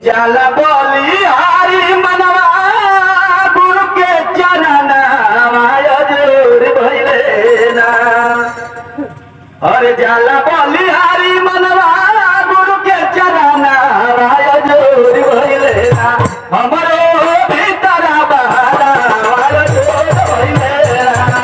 जाला बोली हरी मनवा गुरु के चरण जोर भइले ना। अरे जाला बोली हरी मनवा गुरु के चरण जोर भइले ना। हमरो भीतर बहारा जोर भइले ना।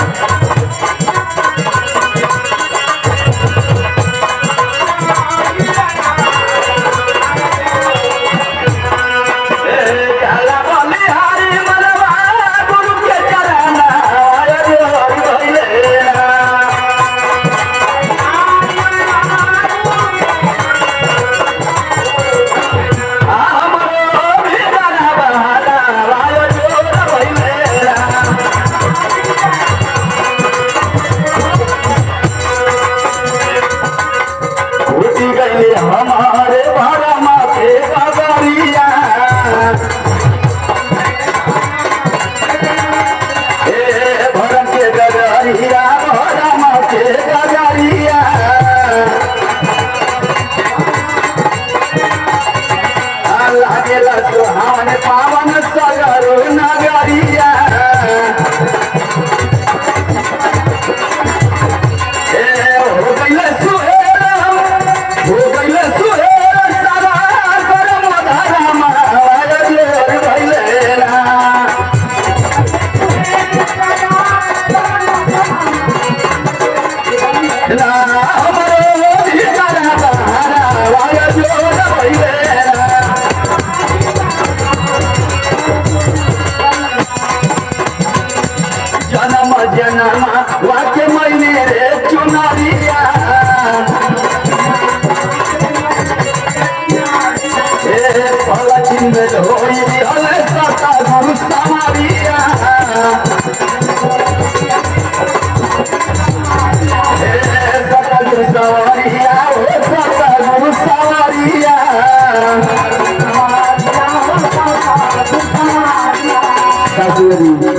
हमारे भाड़ा माथे गगरिया भरम के गगरिया भाड़ा माथे गगरिया लागेला सुहावन पावन सगरो नगरिया हो गइले जनमा वाक्य मैंने रे चुनरिया पलचिन में ढोई हले सता गुरु समारिया सता गुरु सवारिया सता गुरु सवारिया ससुरी